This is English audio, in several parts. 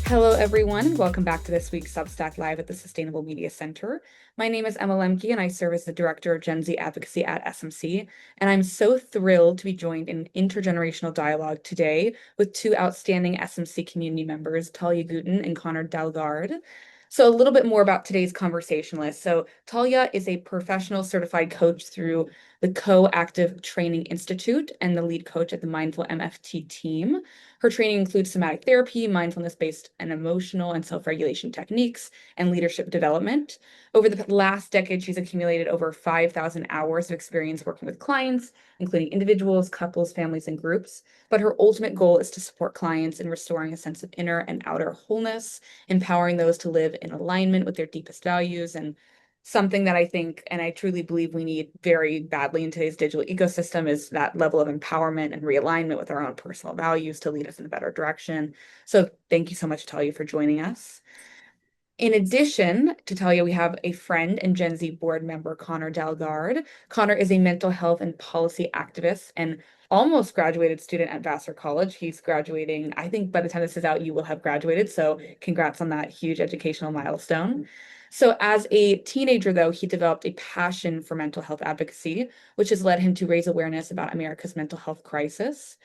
Hello, everyone, and welcome back to this week's Substack Live at the Sustainable Media Center. My name is Emma Lemke, and I serve as the Director of Gen Z Advocacy at SMC. And I'm so thrilled to be joined in intergenerational dialogue today with two outstanding SMC community members, Talia Guten and Connor Dalgard. So, a little bit more about today's conversationalist. So, Talia is a professional certified coach through the Co-Active Training Institute and the lead coach at the Mindful MFT team. Her training includes somatic therapy, mindfulness-based and emotional and self-regulation techniques, and leadership development. Over the last decade, she's accumulated over 5,000 hours of experience working with clients, including individuals, couples, families, and groups. But her ultimate goal is to support clients in restoring a sense of inner and outer wholeness, empowering those to live in alignment with their deepest values, and something that I think and I truly believe we need very badly in today's digital ecosystem is that level of empowerment and realignment with our own personal values to lead us in a better direction. So thank you so much, Talia, for joining us. In addition to Talia, we have a friend and Gen Z board member, Connor Dalgard. Connor is a mental health and policy activist and almost graduated student at Vassar College. He's graduating, I think by the time this is out, you will have graduated. So congrats on that huge educational milestone. So as a teenager, though, he developed a passion for mental health advocacy, which has led him to raise awareness about America's mental health crisis.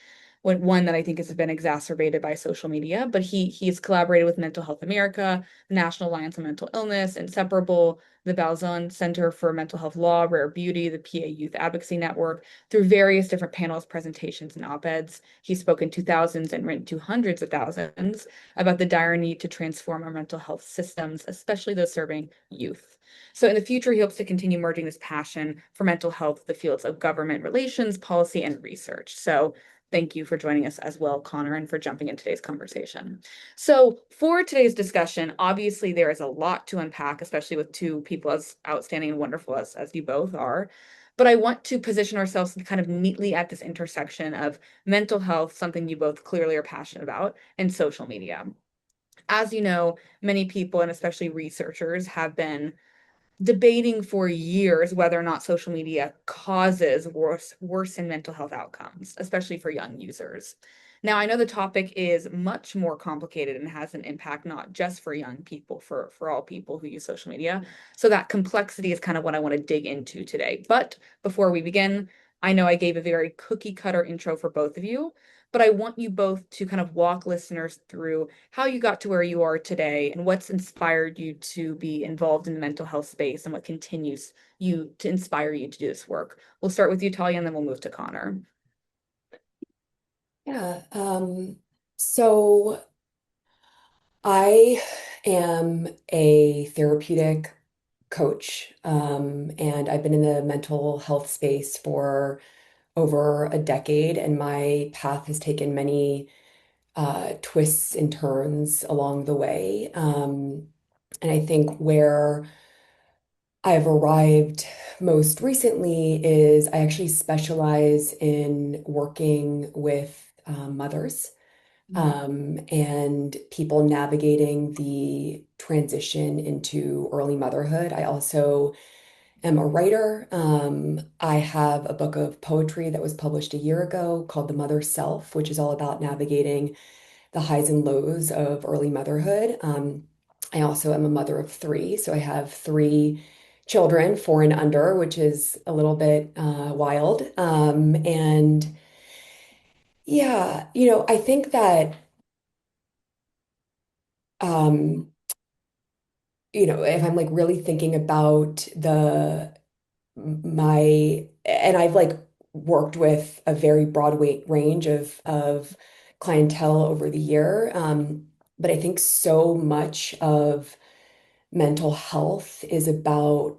One that I think has been exacerbated by social media, but he's collaborated with Mental Health America, the National Alliance on Mental Illness, Inseparable, the Balzan Center for Mental Health Law, Rare Beauty, the PA Youth Advocacy Network, through various different panels, presentations, and op-eds. He's spoken to thousands and written to hundreds of thousands about the dire need to transform our mental health systems, especially those serving youth. So in the future, he hopes to continue merging this passion for mental health with the fields of government relations, policy, and research. So thank you for joining us as well, Connor, and for jumping in today's conversation. So, for today's discussion, obviously there is a lot to unpack, especially with two people as outstanding and wonderful as you both are. But I want to position ourselves kind of neatly at this intersection of mental health, something you both clearly are passionate about, and social media. As you know, many people, and especially researchers, have been debating for years whether or not social media causes worsen mental health outcomes, especially for young users. Now, I know the topic is much more complicated and has an impact not just for young people, for all people who use social media. So that complexity is kind of what I want to dig into today. But before we begin, I know I gave a very cookie cutter intro for both of you, but I want you both to kind of walk listeners through how you got to where you are today and what's inspired you to be involved in the mental health space and what continues you to inspire you to do this work. We'll start with you, Talia, and then we'll move to Connor. Yeah, so I am a therapeutic coach, and I've been in the mental health space for over a decade, and my path has taken many twists and turns along the way. And I think where I've arrived most recently is I actually specialize in working with mothers and people navigating the transition into early motherhood. I also am a writer. I have a book of poetry that was published a year ago called The Mother Self, which is all about navigating the highs and lows of early motherhood. I also am a mother of three, so I have three children, four and under, which is a little bit wild. And yeah, I think that um, if I'm like really thinking about the my and I've like worked with a very broad weight range of clientele over the year. But I think so much of mental health is about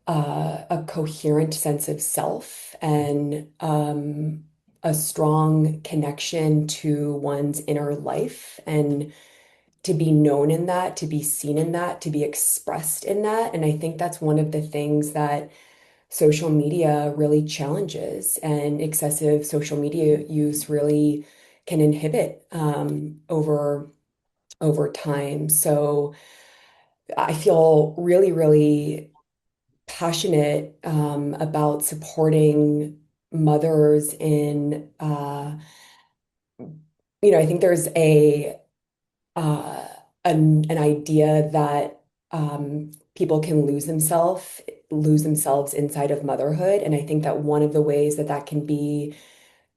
a coherent sense of self and a strong connection to one's inner life and to be known in that, to be seen in that, to be expressed in that. And I think that's one of the things that social media really challenges, and excessive social media use really can inhibit over time. So I feel really, really passionate about supporting mothers in I think there's uh, an idea that people can lose themselves inside of motherhood. And I think that one of the ways that that can be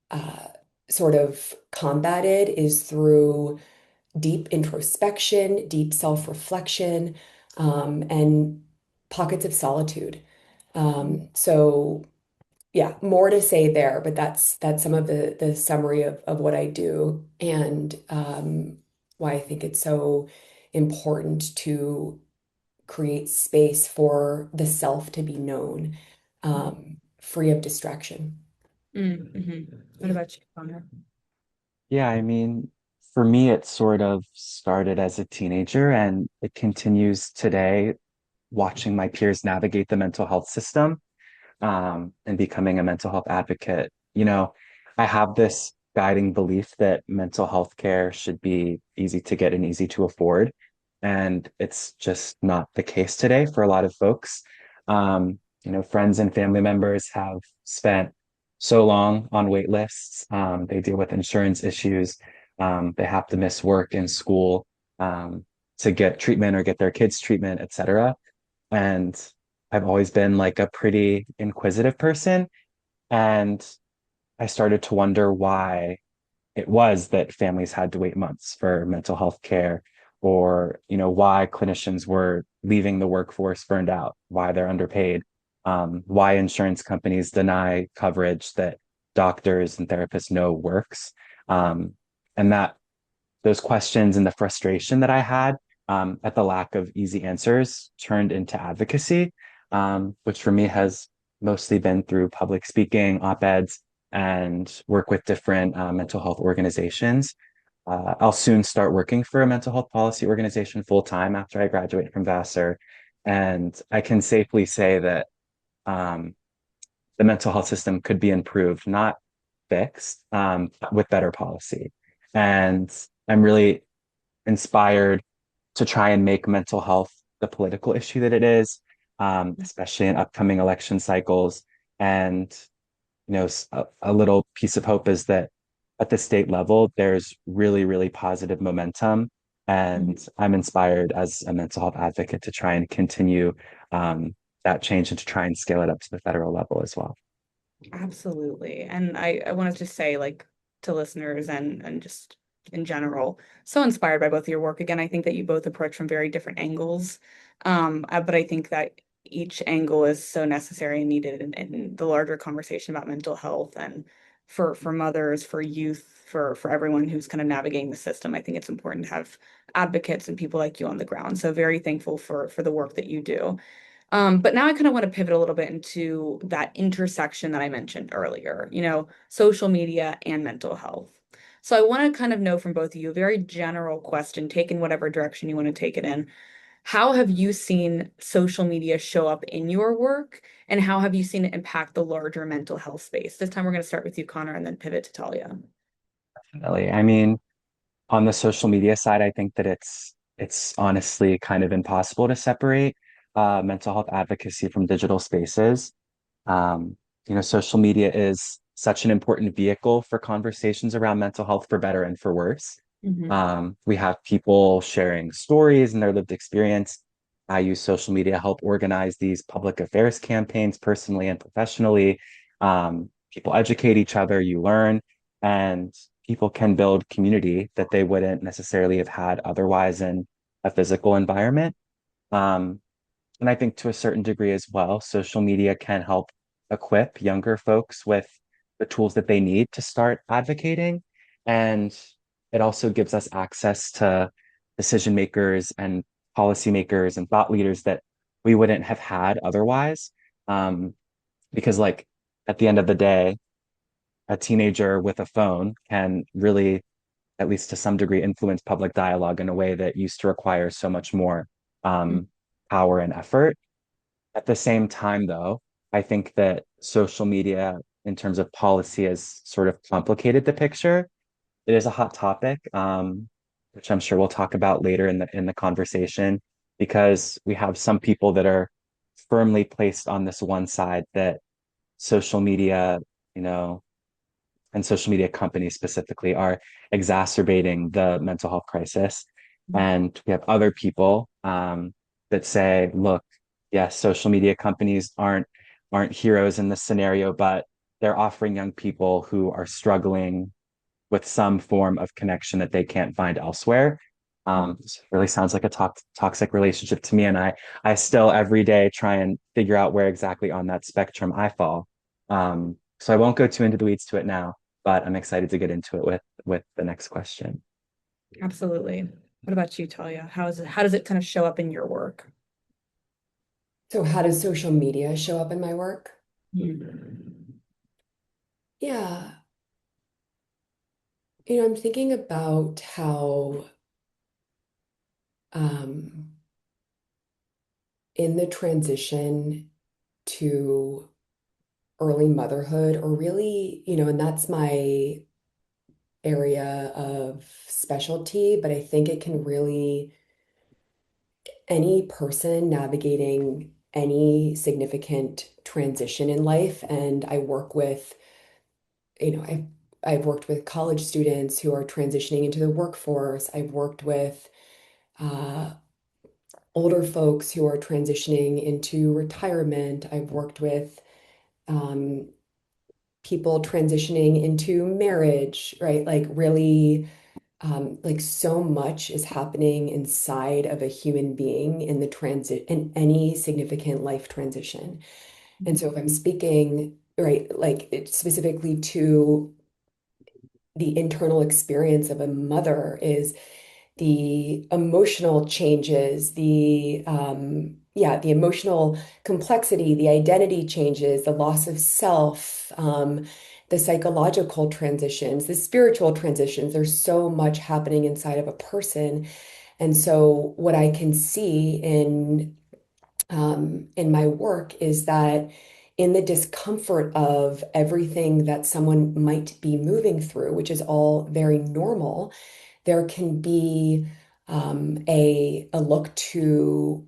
uh, sort of combated is through deep introspection, deep self-reflection, and pockets of solitude. So yeah, more to say there, but that's some of the summary of what I do and why I think it's so important to create space for the self to be known, free of distraction. Mm-hmm. What Yeah. about you, Connor? Yeah, I mean, for me, it sort of started as a teenager and it continues today, watching my peers navigate the mental health system, and becoming a mental health advocate. I have this guiding belief that mental health care should be easy to get and easy to afford. And it's just not the case today for a lot of folks. Friends and family members have spent so long on wait lists. They deal with insurance issues. They have to miss work and school um, to get treatment or get their kids treatment, etc. And I've always been like a pretty inquisitive person. And I started to wonder why it was that families had to wait months for mental health care, or, why clinicians were leaving the workforce burned out, why they're underpaid, why insurance companies deny coverage that doctors and therapists know works. And that those questions and the frustration that I had at the lack of easy answers turned into advocacy, which for me has mostly been through public speaking, op-eds, and work with different mental health organizations. I'll soon start working for a mental health policy organization full time after I graduate from Vassar. And I can safely say that um, the mental health system could be improved, not fixed, with better policy. And I'm really inspired to try and make mental health the political issue that it is, especially in upcoming election cycles. And a little piece of hope is that at the state level, there's really, really positive momentum. And I'm inspired as a mental health advocate to try and continue that change and to try and scale it up to the federal level as well. Absolutely. And I wanted to say, like, to listeners and just in general, so inspired by both of your work. Again, I think that you both approach from very different angles. But I think that each angle is so necessary and needed in the larger conversation about mental health and for mothers, for youth, for everyone who's kind of navigating the system. I think it's important to have advocates and people like you on the ground. So very thankful for the work that you do. But now I kind of want to pivot a little bit into that intersection that I mentioned earlier, social media and mental health. So I want to kind of know from both of you a very general question, take in whatever direction you want to take it in. How have you seen social media show up in your work, and how have you seen it impact the larger mental health space? This time we're going to start with you, Connor, and then pivot to Talia. Definitely. I mean, on the social media side, I think that it's honestly kind of impossible to separate mental health advocacy from digital spaces. Um, Social media is such an important vehicle for conversations around mental health, for better and for worse. Hmm. We have people sharing stories and their lived experience. I use social media to help organize these public affairs campaigns personally and professionally. People educate each other, you learn, and people can build community that they wouldn't necessarily have had otherwise in a physical environment. Um, and I think to a certain degree as well, social media can help equip younger folks with the tools that they need to start advocating. And it also gives us access to decision makers and policymakers and thought leaders that we wouldn't have had otherwise. Um, because, like, at the end of the day, a teenager with a phone can really, at least to some degree, influence public dialogue in a way that used to require so much more um, power and effort. At the same time, though, I think that social media, in terms of policy, has sort of complicated the picture. It is a hot topic, which I'm sure we'll talk about later in the conversation, because we have some people that are firmly placed on this one side that social media, you know, and social media companies specifically are exacerbating the mental health crisis. And we have other people that say, look, yes, social media companies aren't heroes in this scenario, but they're offering young people who are struggling with some form of connection that they can't find elsewhere. This really sounds like a toxic relationship to me, and I still every day try and figure out where exactly on that spectrum I fall. So I won't go too into the weeds to it now, but I'm excited to get into it with the next question. Absolutely. What about you, Talia? How does it kind of show up in your work? So how does social media show up in my work? Mhm. Yeah, I'm thinking about how um, in the transition to early motherhood, or really, and that's my area of specialty, but I think it can really, any person navigating any significant transition in life, and I work with, I've worked with college students who are transitioning into the workforce. I've worked with uh, older folks who are transitioning into retirement. I've worked with um, people transitioning into marriage, right? Like really, like so much is happening inside of a human being in the transit in any significant life transition. And so if I'm speaking, right, like specifically to the internal experience of a mother is the emotional changes, the emotional complexity, the identity changes, the loss of self, the psychological transitions, the spiritual transitions. There's so much happening inside of a person. And so what I can see in my work is that in the discomfort of everything that someone might be moving through, which is all very normal, there can be a look to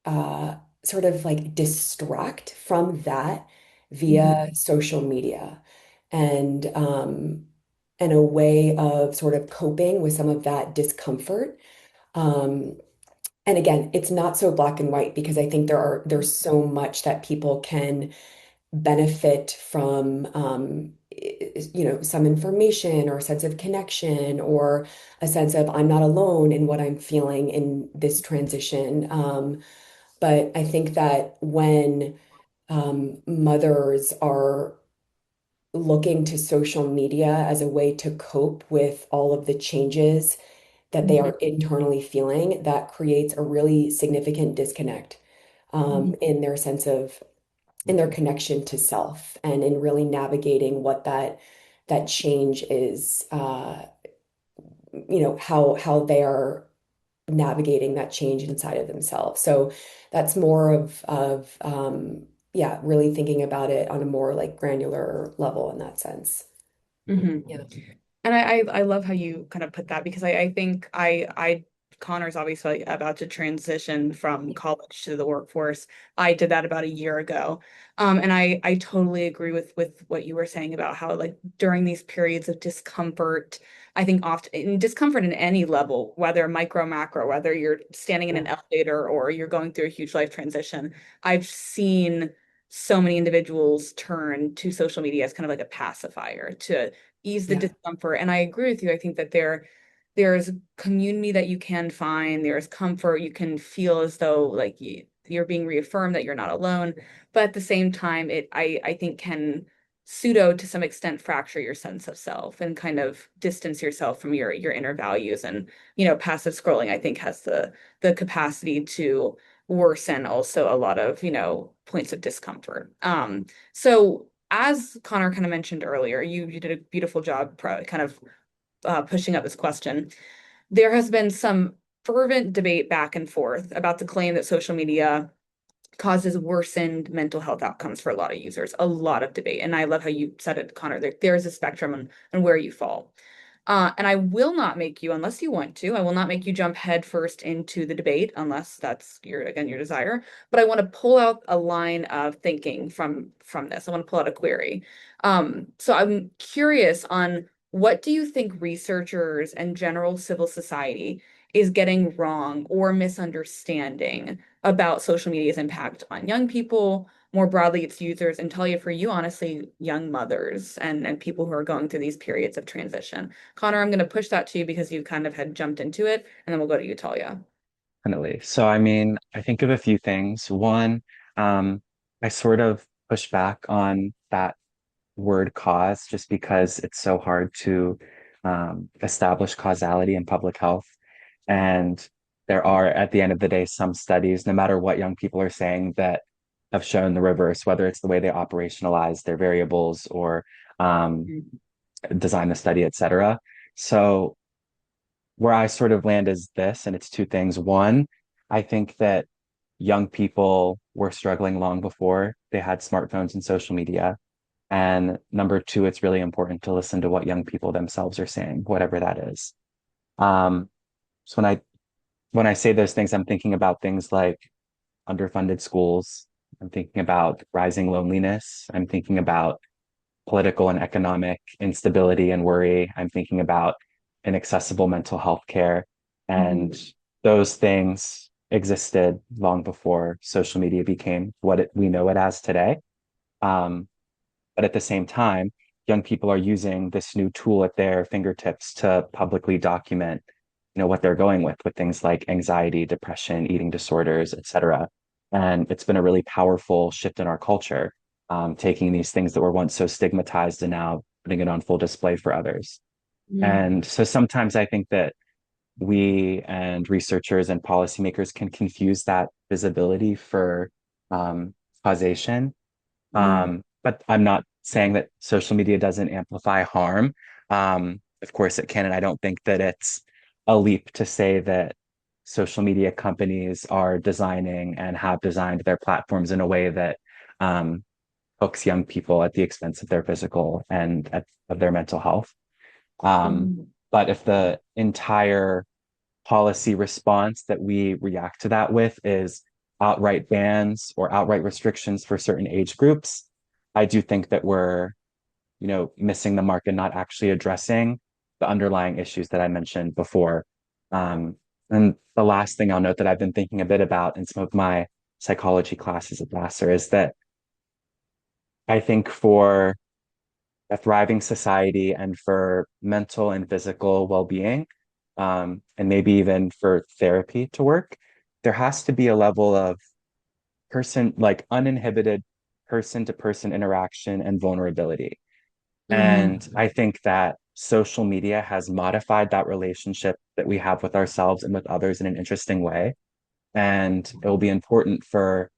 uh, sort of like distract from that Mhm. via social media and a way of sort of coping with some of that discomfort. Um, and again, it's not so black and white because I think there's so much that people can benefit from some information or a sense of connection or a sense of I'm not alone in what I'm feeling in this transition. But I think that when mothers are looking to social media as a way to cope with all of the changes that they Mhm. are internally feeling, that creates a really significant disconnect Mhm. in their sense of in their connection to self and in really navigating what that change is how they are navigating that change inside of themselves. So that's more of yeah, really thinking about it on a more like granular level in that sense. Mhm. Yeah. And I love how you kind of put that because I think I Connor's obviously about to transition from college to the workforce. I did that about a year ago. And I totally agree with what you were saying about how like during these periods of discomfort, I think often in discomfort in any level, whether micro, macro, whether you're standing in Yeah. an elevator or you're going through a huge life transition, I've seen so many individuals turn to social media as kind of like a pacifier to ease the Yeah. discomfort. And I agree with you. I think that there's community that you can find, there's comfort. You can feel as though like you're being reaffirmed that you're not alone. But at the same time, I think can pseudo to some extent fracture your sense of self and kind of distance yourself from your inner values. And passive scrolling I think has the capacity to worsen also a lot of points of discomfort. So as Connor kind of mentioned earlier, you did a beautiful job kind of pushing up this question. There has been some fervent debate back and forth about the claim that social media causes worsened mental health outcomes for a lot of users. A lot of debate. And I love how you said it, Connor. There's a spectrum on where you fall. And I will not make you, unless you want to, I will not make you jump headfirst into the debate unless that's your desire. But I want to pull out a line of thinking from this. I want to pull out a query. So I'm curious on what do you think researchers and general civil society is getting wrong or misunderstanding about social media's impact on young people, more broadly its users, and Talia, for you, honestly, young mothers and people who are going through these periods of transition. Connor, I'm going to push that to you because you kind of had jumped into it, and then we'll go to you, Talia. Definitely. So, I mean, I think of a few things. One, I sort of push back on that word cause just because it's so hard to establish causality in public health. And there are, at the end of the day, some studies, no matter what young people are saying, that have shown the reverse, whether it's the way they operationalize their variables or um, design the study, et cetera. So where I sort of land is this, and it's two things. One, I think that young people were struggling long before they had smartphones and social media. And number two, it's really important to listen to what young people themselves are saying, whatever that is. Um, so when I say those things, I'm thinking about things like underfunded schools. I'm thinking about rising loneliness. I'm thinking about political and economic instability and worry. I'm thinking about inaccessible mental health care. And Mhm. those things existed long before social media became we know it as today. Um, but at the same time, young people are using this new tool at their fingertips to publicly document, what they're going with things like anxiety, depression, eating disorders, et cetera. And it's been a really powerful shift in our culture, taking these things that were once so stigmatized and now putting it on full display for others. Mm. And so sometimes I think that we and researchers and policymakers can confuse that visibility for um, causation, Mm. but I'm not saying that social media doesn't amplify harm. Of course it can, and I don't think that it's a leap to say that social media companies are designing and have designed their platforms in a way that um, hooks young people at the expense of their physical and of their mental health. Um, Mhm. but if the entire policy response that we react to that with is outright bans or outright restrictions for certain age groups, I do think that we're, missing the mark and not actually addressing the underlying issues that I mentioned before. And the last thing I'll note that I've been thinking a bit about in some of my psychology classes at Vassar is that I think for a thriving society and for mental and physical well-being, and maybe even for therapy to work, there has to be a level of like uninhibited person to person interaction and vulnerability. And Mhm. I think that social media has modified that relationship that we have with ourselves and with others in an interesting way. And it will be important for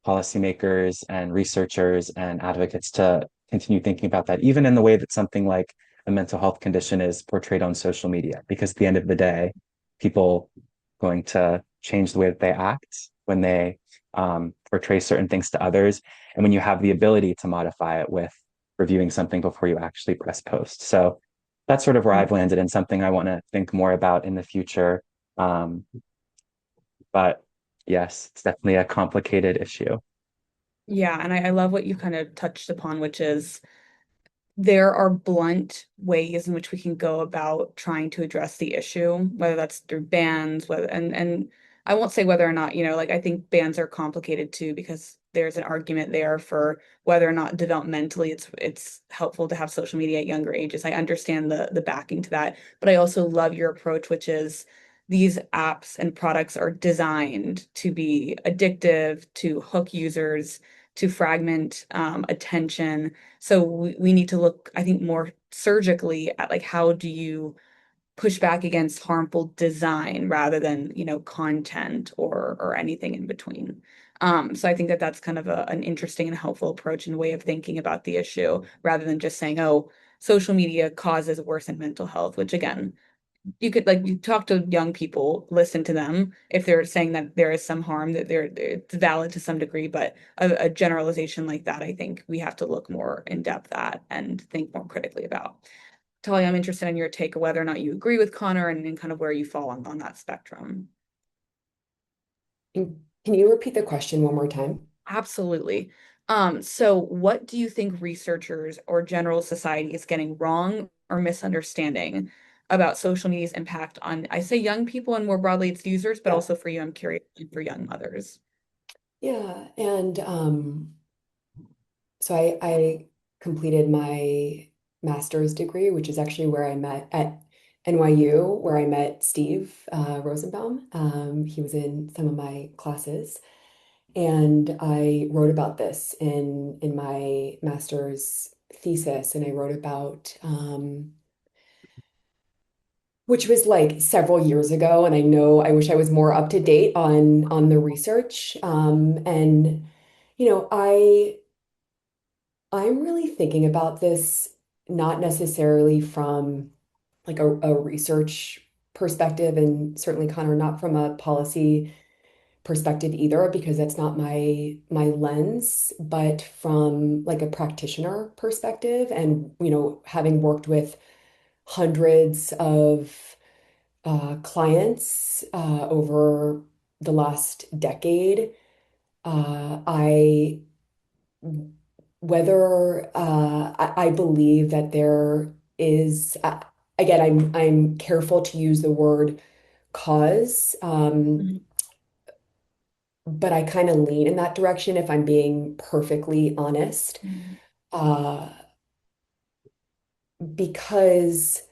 policymakers and researchers and advocates to continue thinking about that, even in the way that something like a mental health condition is portrayed on social media. Because at the end of the day, people going to change the way that they act when they portray certain things to others, and when you have the ability to modify it with reviewing something before you actually press post. So that's sort of where I've landed and something I want to think more about in the future. Um, but yes, it's definitely a complicated issue. Yeah, and I love what you kind of touched upon, which is there are blunt ways in which we can go about trying to address the issue, whether that's through bans, whether and I won't say whether or not, like I think bans are complicated too because there's an argument there for whether or not developmentally it's helpful to have social media at younger ages. I understand the backing to that, but I also love your approach, which is these apps and products are designed to be addictive, to hook users, to fragment attention. So we need to look, I think, more surgically at like how do you push back against harmful design rather than, content or anything in between. So I think that that's kind of an interesting and helpful approach and way of thinking about the issue rather than just saying, oh, social media causes worsened mental health, which again, you could like you talk to young people, listen to them. If they're saying that there is some harm, that it's valid to some degree, but a generalization like that, I think we have to look more in depth at and think more critically about. Tali, I'm interested in your take of whether or not you agree with Connor and kind of where you fall on that spectrum. Can you repeat the question one more time? Absolutely. So what do you think researchers or general society is getting wrong or misunderstanding about social media's impact on, I say young people and more broadly its users, but Yeah. also for you, I'm curious, for young mothers. Yeah. And so I completed my master's degree, which is actually where I met at NYU, where I met Steve Rosenbaum. He was in some of my classes. And I wrote about this in my master's thesis, and I wrote about which was like several years ago, and I know I wish I was more up to date on the research. And I'm really thinking about this not necessarily from like a research perspective, and certainly Connor, not from a policy perspective either, because that's not my lens, but from like a practitioner perspective. And having worked with hundreds of clients over the last decade, I whether I believe that there is again, I'm careful to use the word cause, Mhm. but I kind of lean in that direction if I'm being perfectly honest, Mhm. uh, because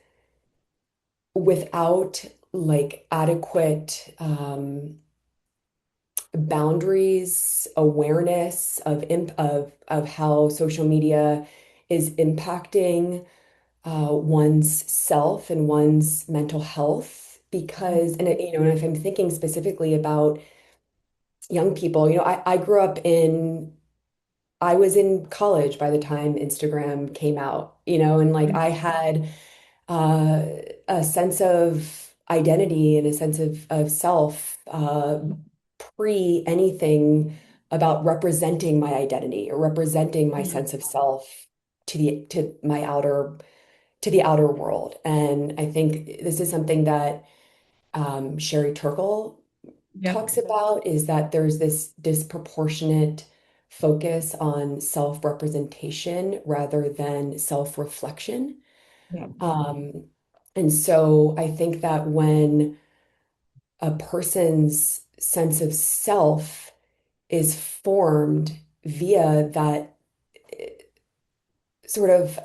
without like adequate boundaries, awareness of how social media is impacting one's self and one's mental health. Because, and if I'm thinking specifically about young people, I grew up I was in college by the time Instagram came out, and like I had uh, a sense of identity and a sense of self pre anything about representing my identity or representing my Mhm. sense of self to the outer world. And I think this is something that Sherry Turkle Yep. talks about, is that there's this disproportionate focus on self-representation rather than self-reflection. Yep. Um, and so I think that when a person's sense of self is formed via that sort of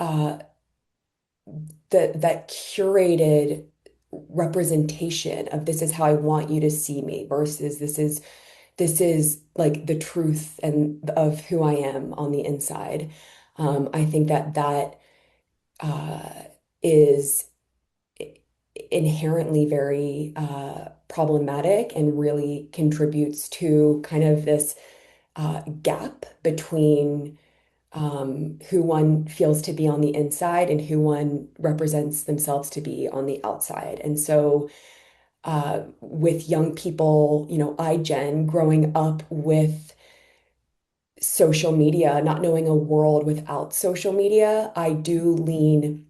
that curated representation of this is how I want you to see me versus this is like the truth and of who I am on the inside. I think that uh, is inherently very problematic and really contributes to kind of this gap between who one feels to be on the inside and who one represents themselves to be on the outside. And so with young people, iGen growing up with social media, not knowing a world without social media, I do lean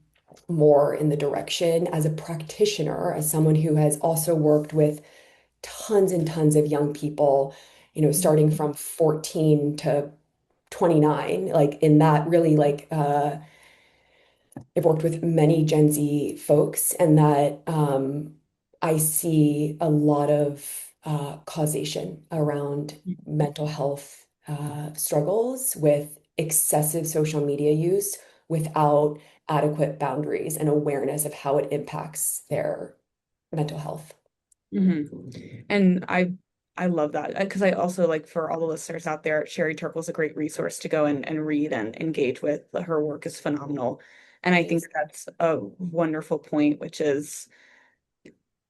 more in the direction as a practitioner, as someone who has also worked with tons and tons of young people, starting from 14 to 29, like in that really like I've worked with many Gen Z folks, and that I see a lot of causation around mental health struggles with excessive social media use without adequate boundaries and awareness of how it impacts their mental health. And I love that because I also like for all the listeners out there, Sherry Turkle's a great resource to go and read and engage with. Her work is phenomenal. And I think Thanks. that's a wonderful point, which is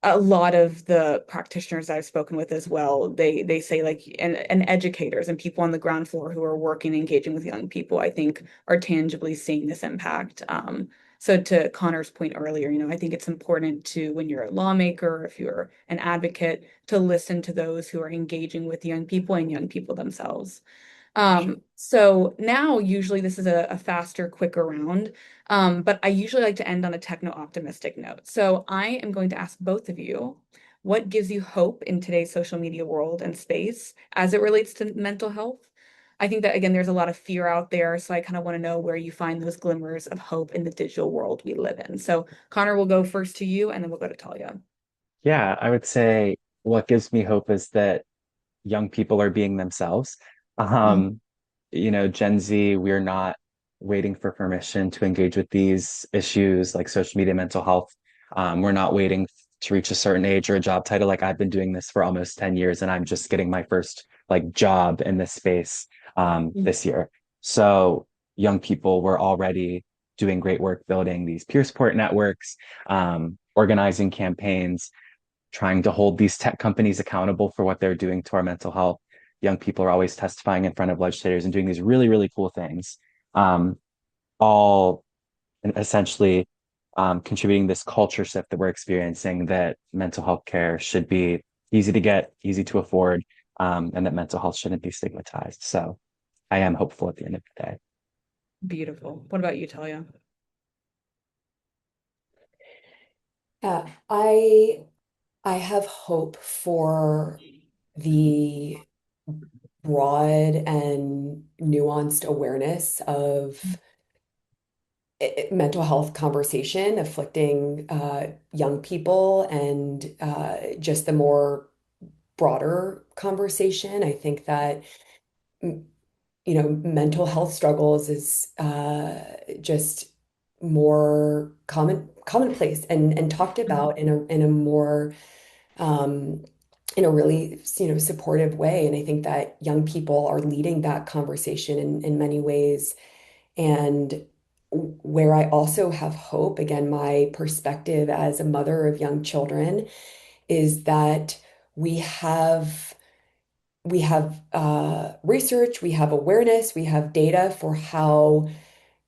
a lot of the practitioners I've spoken with as well, they say like and educators and people on the ground floor who are working, engaging with young people, I think are tangibly seeing this impact. So to Connor's point earlier, I think it's important to, when you're a lawmaker, if you're an advocate, to listen to those who are engaging with young people and young people themselves. For sure. So now usually this is a faster, quicker round, but I usually like to end on a techno-optimistic note. So I am going to ask both of you, what gives you hope in today's social media world and space as it relates to mental health? I think that again, there's a lot of fear out there. So I kind of want to know where you find those glimmers of hope in the digital world we live in. So Connor, will go first to you and then we'll go to Talia. Yeah, I would say what gives me hope is that young people are being themselves. Mhm. Um, Gen Z, we're not waiting for permission to engage with these issues like social media, mental health. We're not waiting to reach a certain age or a job title. Like I've been doing this for almost 10 years and I'm just getting my first like job in this space this year. So young people were already doing great work building these peer support networks, organizing campaigns, trying to hold these tech companies accountable for what they're doing to our mental health. Young people are always testifying in front of legislators and doing these really, really cool things, all essentially contributing this culture shift that we're experiencing that mental health care should be easy to get, easy to afford, and that mental health shouldn't be stigmatized. So I am hopeful at the end of the day. Beautiful. What about you, Talia? Yeah, I have hope for the broad and nuanced awareness of mental health conversation afflicting young people and just the more broader conversation. I think that mental health struggles is just more commonplace and talked about in a more um, in a really, supportive way. And I think that young people are leading that conversation in many ways. And where I also have hope, again, my perspective as a mother of young children is that we have we have research, we have awareness, we have data for how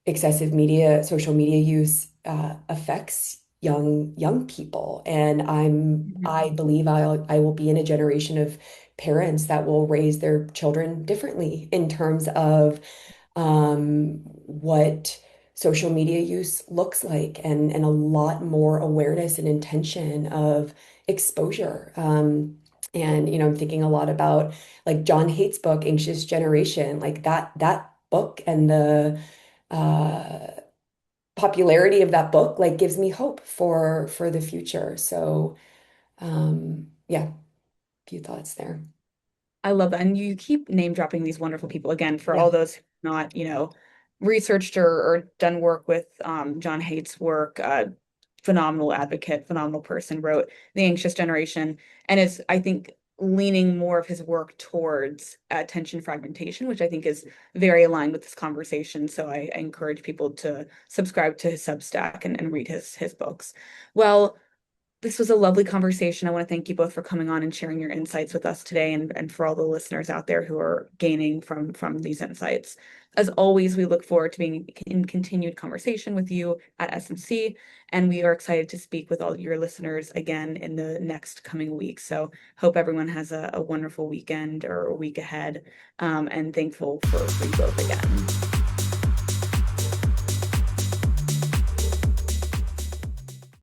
excessive social media use affects young people. And I Mhm. believe I will be in a generation of parents that will raise their children differently in terms of what social media use looks like and a lot more awareness and intention of exposure. And I'm thinking a lot about like John Haight's book, Anxious Generation, like that book and the uh, popularity of that book like gives me hope for the future. So yeah, a few thoughts there. I love that. And you keep name dropping these wonderful people again for Yeah. all those who've not, researched or done work with John Haight's work, phenomenal advocate, phenomenal person, wrote The Anxious Generation, and is, I think, leaning more of his work towards attention fragmentation, which I think is very aligned with this conversation. So I encourage people to subscribe to his Substack and read his books. Well, this was a lovely conversation. I want to thank you both for coming on and sharing your insights with us today and for all the listeners out there who are gaining from these insights. As always, we look forward to being in continued conversation with you at SMC, and we are excited to speak with all your listeners again in the next coming week. So hope everyone has a wonderful weekend or a week ahead, and thankful for you both again.